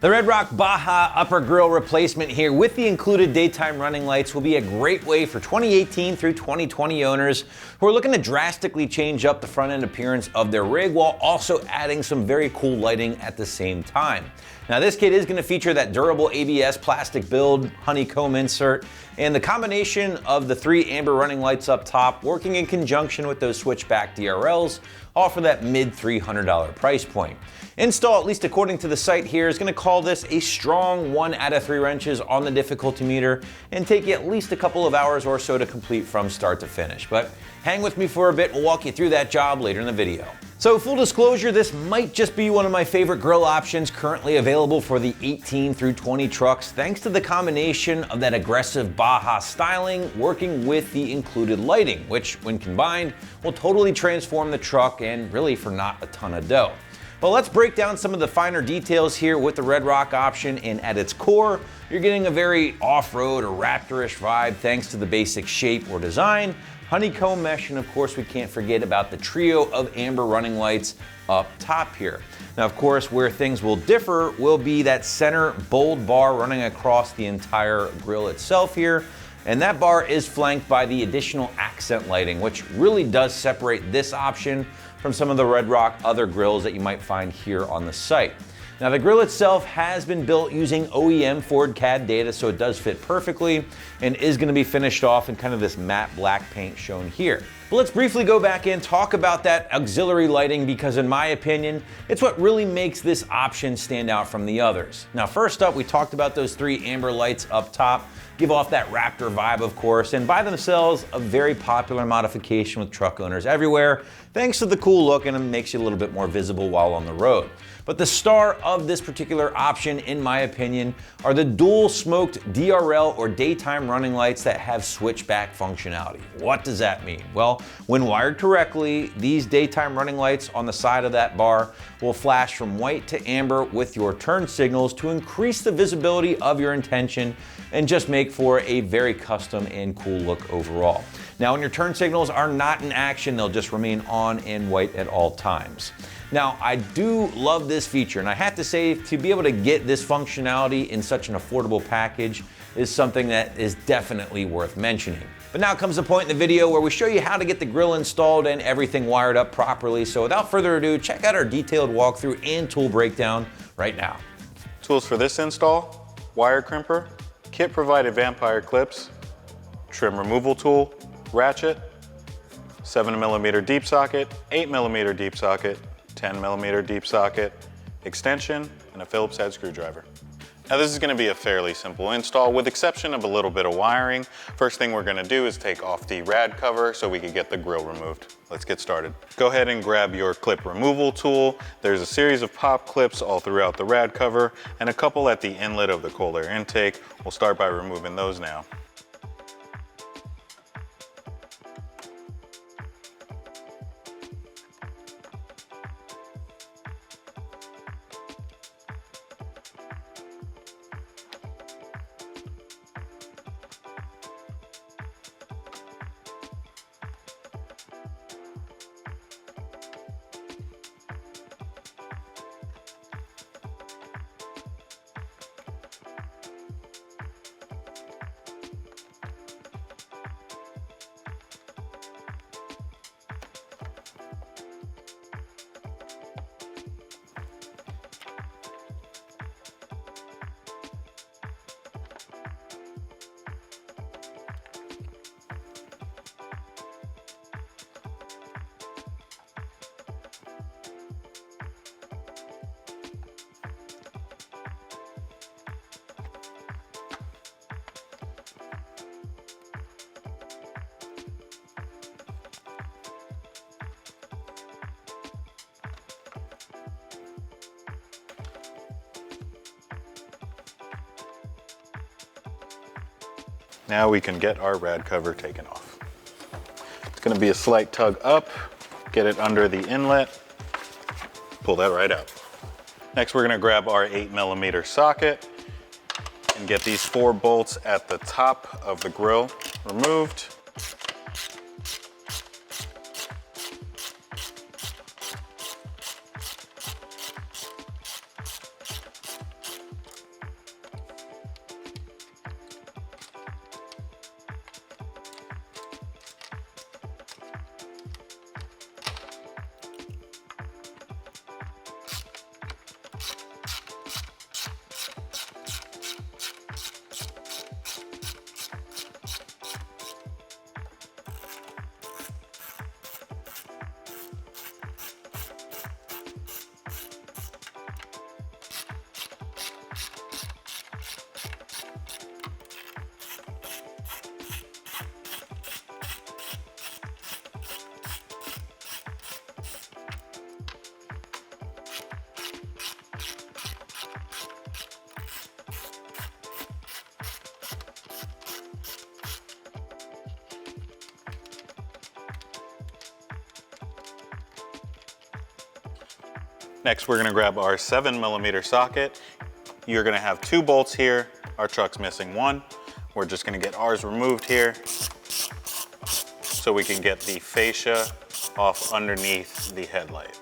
The Red Rock Baja upper grille replacement here with the included daytime running lights will be a great way for 2018 through 2020 owners who are looking to drastically change up the front end appearance of their rig while also adding some very cool lighting at the same time. Now this kit is going to feature that durable ABS plastic build, honeycomb insert, and the combination of the 3 amber running lights up top working in conjunction with those switchback DRLs, all for that mid $300 price point. Install, at least according to the site here, is going to call this a strong 1 out of 3 wrenches on the difficulty meter and take you at least a couple of hours or so to complete from start to finish. But hang with me for a bit, we'll walk you through that job later in the video. So full disclosure, this might just be one of my favorite grill options currently available for the 18 through 20 trucks, thanks to the combination of that aggressive Baja styling working with the included lighting, which when combined will totally transform the truck and really for not a ton of dough. But let's break down some of the finer details here with the Red Rock option, and at its core, you're getting a very off-road or Raptor-ish vibe thanks to the basic shape or design, honeycomb mesh, and of course we can't forget about the trio of amber running lights up top here. Now of course where things will differ will be that center bold bar running across the entire grille itself here, and that bar is flanked by the additional accent lighting, which really does separate this option from some of the Red Rock other grills that you might find here on the site. Now the grill itself has been built using OEM Ford CAD data, so it does fit perfectly and is going to be finished off in kind of this matte black paint shown here. But let's briefly go back and talk about that auxiliary lighting, because in my opinion, it's what really makes this option stand out from the others. Now first up, we talked about those 3 amber lights up top, give off that Raptor vibe of course, and by themselves a very popular modification with truck owners everywhere, thanks to the cool look, and it makes you a little bit more visible while on the road. But the star of this particular option, in my opinion, are the dual smoked DRL or daytime running lights that have switchback functionality. What does that mean? Well, when wired correctly, these daytime running lights on the side of that bar will flash from white to amber with your turn signals to increase the visibility of your intention and just make for a very custom and cool look overall. Now, when your turn signals are not in action, they'll just remain on and white at all times. Now, I do love this feature, and I have to say, to be able to get this functionality in such an affordable package is something that is definitely worth mentioning. But now comes the point in the video where we show you how to get the grill installed and everything wired up properly. So without further ado, check out our detailed walkthrough and tool breakdown right now. Tools for this install: wire crimper, kit provided vampire clips, trim removal tool, ratchet, 7mm deep socket, 8mm deep socket, 10mm deep socket, extension, and a Phillips head screwdriver. Now this is going to be a fairly simple install with exception of a little bit of wiring. First thing we're going to do is take off the rad cover so we can get the grill removed. Let's get started. Go ahead and grab your clip removal tool. There's a series of pop clips all throughout the rad cover and a couple at the inlet of the cold air intake. We'll start by removing those now. Now we can get our rad cover taken off. It's going to be a slight tug up, get it under the inlet, pull that right out. Next we're going to grab our 8mm socket and get these 4 bolts at the top of the grill removed. Next, we're gonna grab our 7mm socket. You're gonna have 2 bolts here. Our truck's missing 1. We're just gonna get ours removed here so we can get the fascia off underneath the headlight.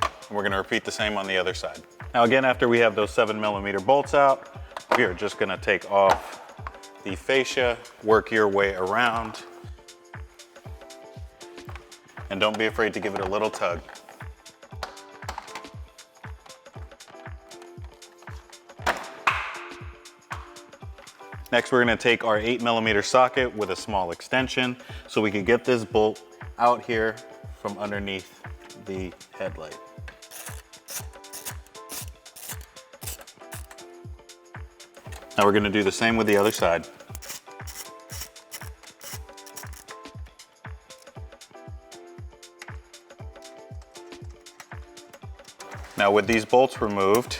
And we're gonna repeat the same on the other side. Now again, after we have those 7mm bolts out, we are just gonna take off the fascia, work your way around, and don't be afraid to give it a little tug. Next, we're gonna take our 8mm socket with a small extension so we can get this bolt out here from underneath the headlight. Now we're gonna do the same with the other side. Now with these bolts removed,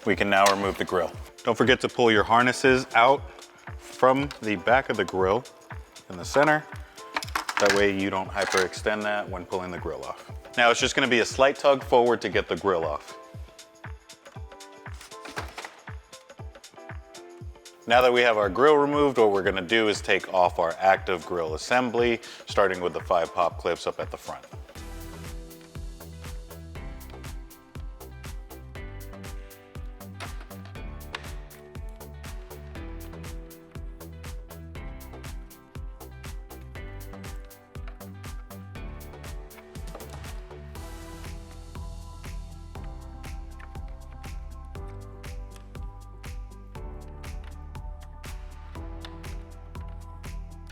we can now remove the grille. Don't forget to pull your harnesses out from the back of the grille in the center. That way you don't hyperextend that when pulling the grille off. Now it's just gonna be a slight tug forward to get the grille off. Now that we have our grille removed, what we're gonna do is take off our active grille assembly, starting with the 5 pop clips up at the front.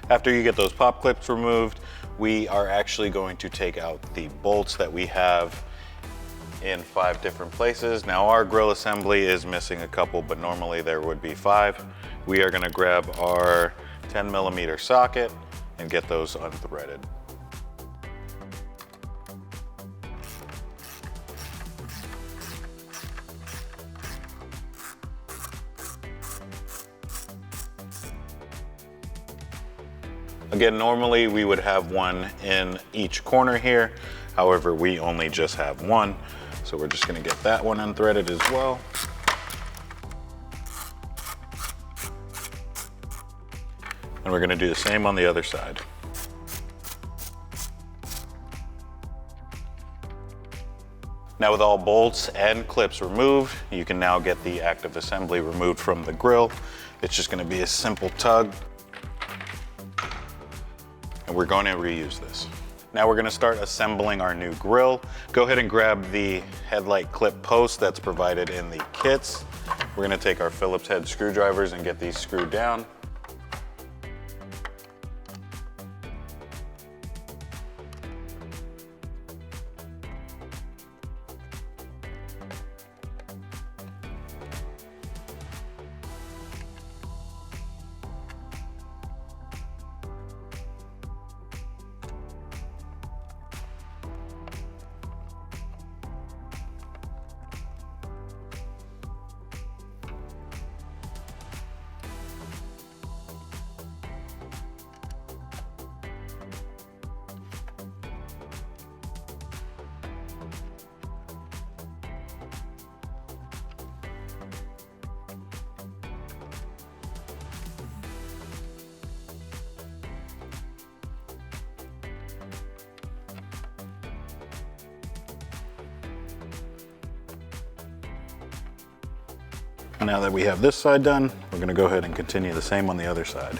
After you get those pop clips removed, we are actually going to take out the bolts that we have in 5 different places. Now our grille assembly is missing a couple, but normally there would be 5. We are gonna grab our 10mm socket and get those unthreaded. Again, normally we would have 1 in each corner here. However, we only just have 1. So we're just gonna get that one unthreaded as well. And we're gonna do the same on the other side. Now with all bolts and clips removed, you can now get the active assembly removed from the grille. It's just gonna be a simple tug. And we're going to reuse this. Now we're going to start assembling our new grille. Go ahead and grab the headlight clip post that's provided in the kits. We're going to take our Phillips head screwdrivers and get these screwed down. And now that we have this side done, we're going to go ahead and continue the same on the other side.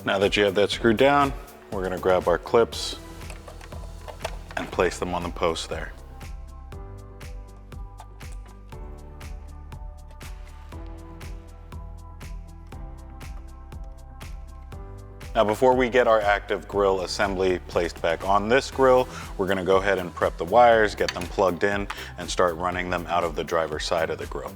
Now that you have that screwed down, we're going to grab our clips and place them on the post there. Now before we get our active grill assembly placed back on this grill, we're gonna go ahead and prep the wires, get them plugged in, and start running them out of the driver's side of the grill.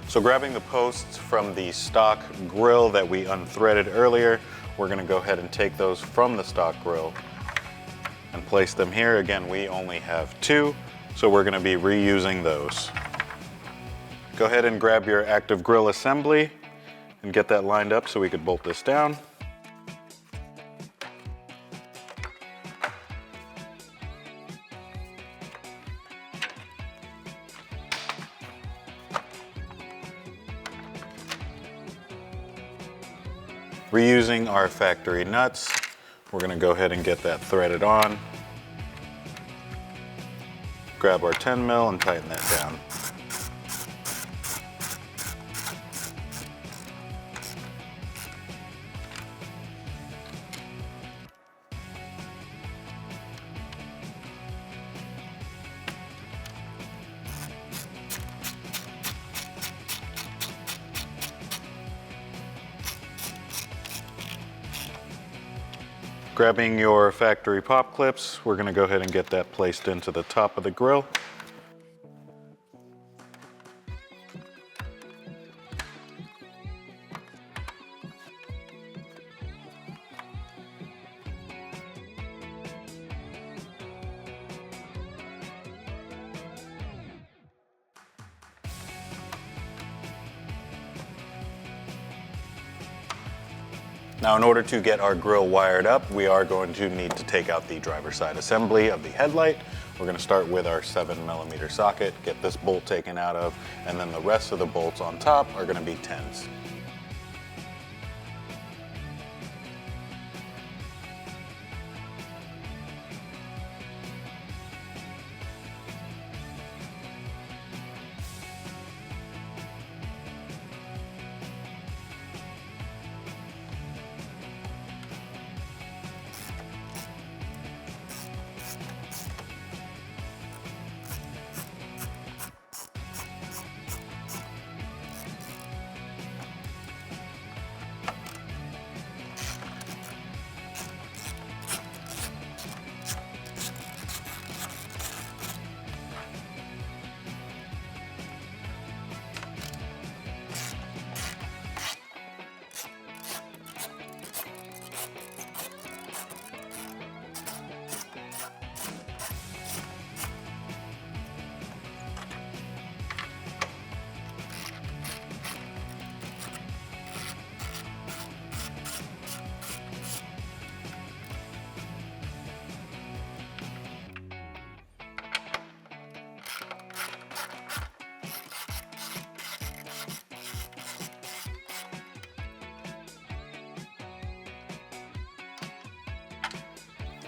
So grabbing the posts from the stock grill that we unthreaded earlier, we're gonna go ahead and take those from the stock grill and place them here. Again, we only have 2, so we're gonna be reusing those. Go ahead and grab your active grill assembly and get that lined up so we could bolt this down. Reusing our factory nuts, we're gonna go ahead and get that threaded on. Grab our 10 mil and tighten that down. Grabbing your factory pop clips, we're gonna go ahead and get that placed into the top of the grill. Now, in order to get our grill wired up, we are going to need to take out the driver's side assembly of the headlight. We're gonna start with our 7mm socket, get this bolt taken out of, and then the rest of the bolts on top are gonna be 10s.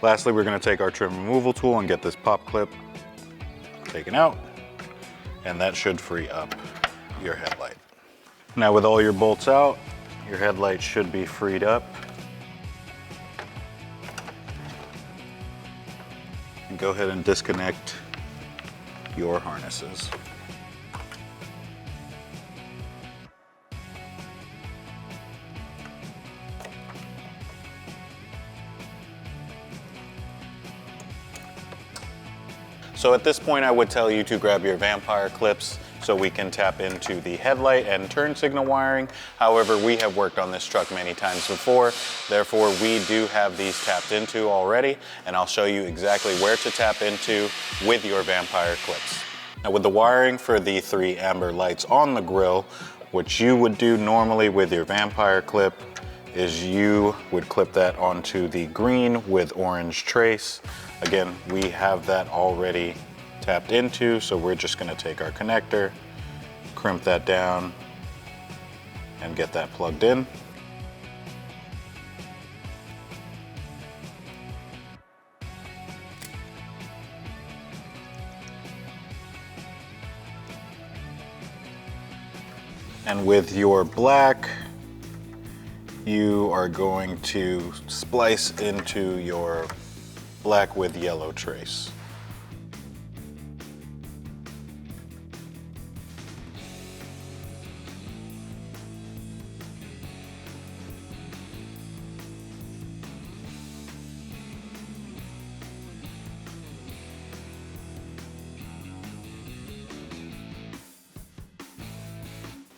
Lastly, we're gonna take our trim removal tool and get this pop clip taken out, and that should free up your headlight. Now with all your bolts out, your headlight should be freed up. And go ahead and disconnect your harnesses. So at this point, I would tell you to grab your Vampire clips, so we can tap into the headlight and turn signal wiring. However, we have worked on this truck many times before, therefore we do have these tapped into already, and I'll show you exactly where to tap into with your Vampire clips. Now with the wiring for the 3 amber lights on the grille, what you would do normally with your Vampire clip is you would clip that onto the green with orange trace. Again, we have that already tapped into, so we're just gonna take our connector, crimp that down, and get that plugged in. And with your black, you are going to splice into your black with yellow trace.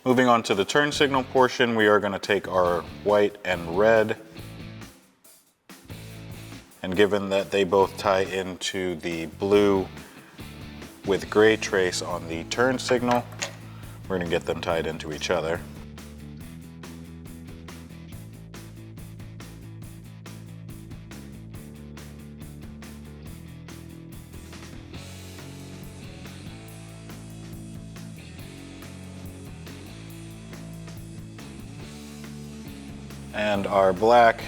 Moving on to the turn signal portion, we are going to take our white and red, and given that they both tie into the blue with gray trace on the turn signal, we're going to get them tied into each other. And our black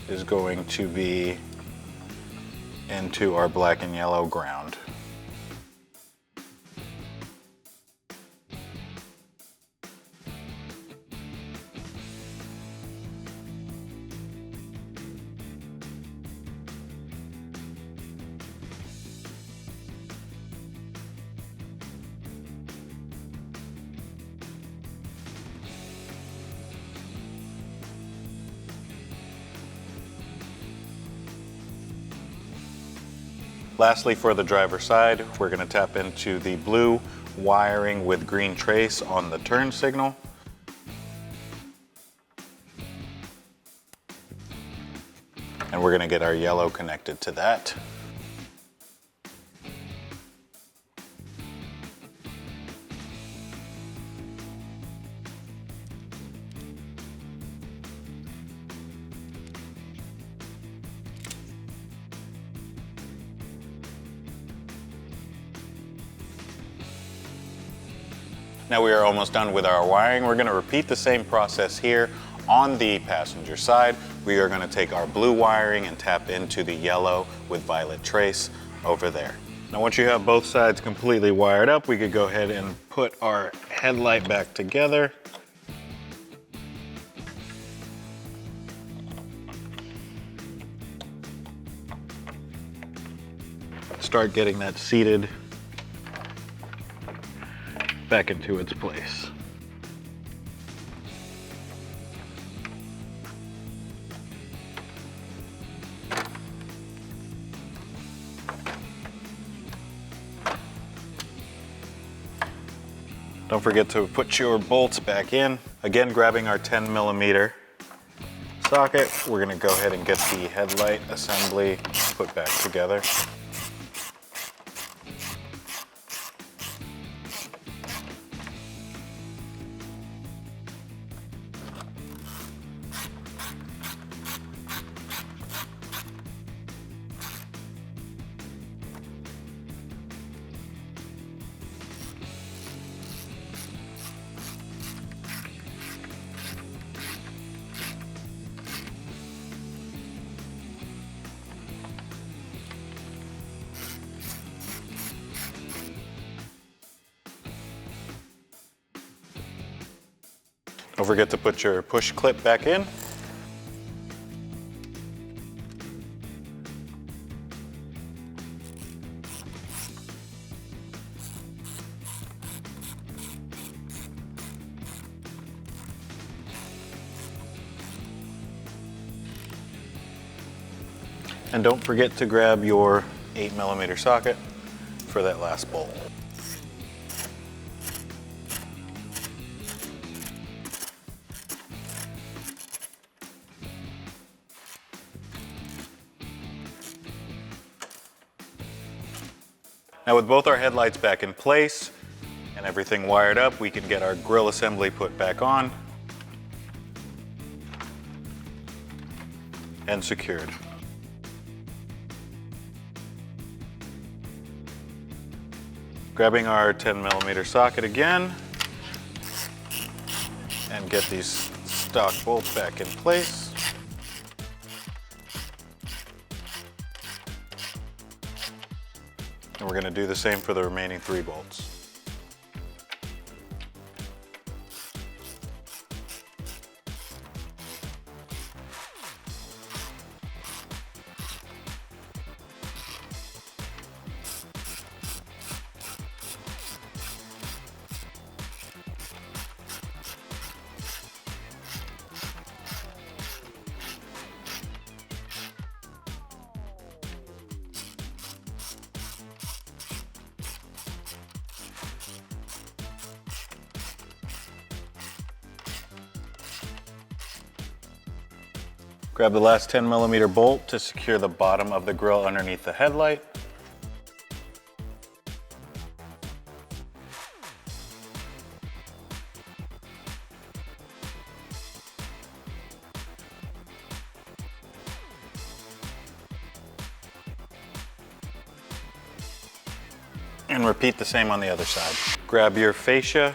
is going to be into our black and yellow ground. Lastly, for the driver's side, we're going to tap into the blue wiring with green trace on the turn signal. And we're going to get our yellow connected to that. Now we are almost done with our wiring. We're going to repeat the same process here on the passenger side. We are going to take our blue wiring and tap into the yellow with violet trace over there. Now once you have both sides completely wired up, we could go ahead and put our headlight back together. Start getting that seated back into its place. Don't forget to put your bolts back in. Again, grabbing our 10mm socket, we're going to go ahead and get the headlight assembly put back together. Don't forget to put your push clip back in. And don't forget to grab your 8mm socket for that last bolt. Now with both our headlights back in place and everything wired up, we can get our grill assembly put back on and secured. Grabbing our 10mm socket again and get these stock bolts back in place. And we're going to do the same for the remaining 3 bolts. Grab the last 10mm bolt to secure the bottom of the grill underneath the headlight. And repeat the same on the other side. Grab your fascia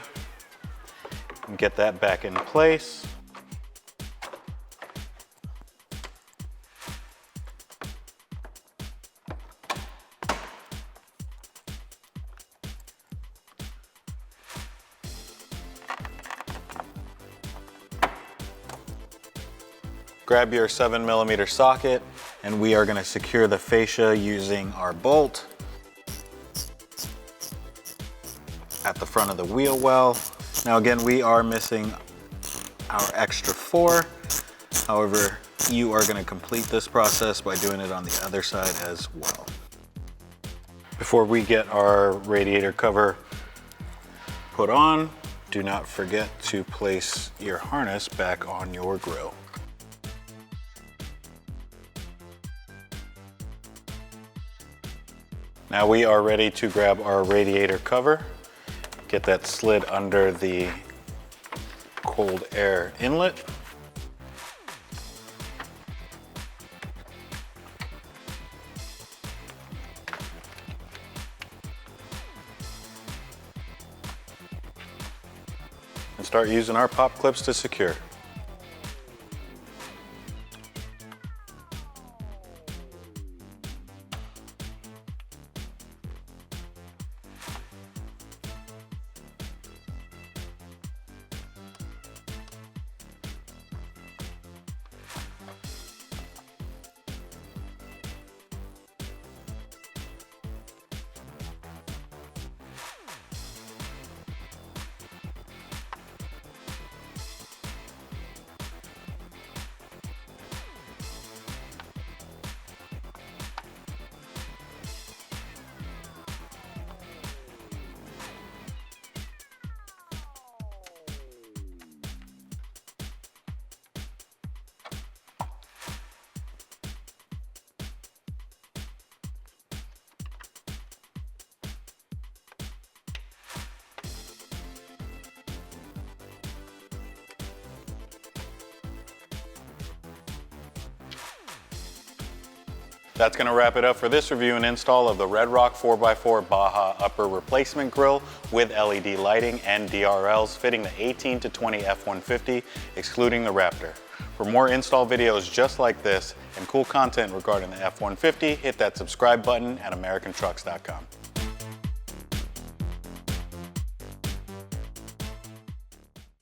and get that back in place. Grab your 7mm socket, and we are going to secure the fascia using our bolt at the front of the wheel well. Now again, we are missing our extra 4. However, you are going to complete this process by doing it on the other side as well. Before we get our radiator cover put on, do not forget to place your harness back on your grill. Now we are ready to grab our radiator cover, get that slid under the cold air inlet. And start using our pop clips to secure. That's going to wrap it up for this review and install of the Red Rock 4x4 Baja upper replacement grill with LED lighting and DRLs fitting the 18 to 20 F-150, excluding the Raptor. For more install videos just like this and cool content regarding the F-150, hit that subscribe button at AmericanTrucks.com.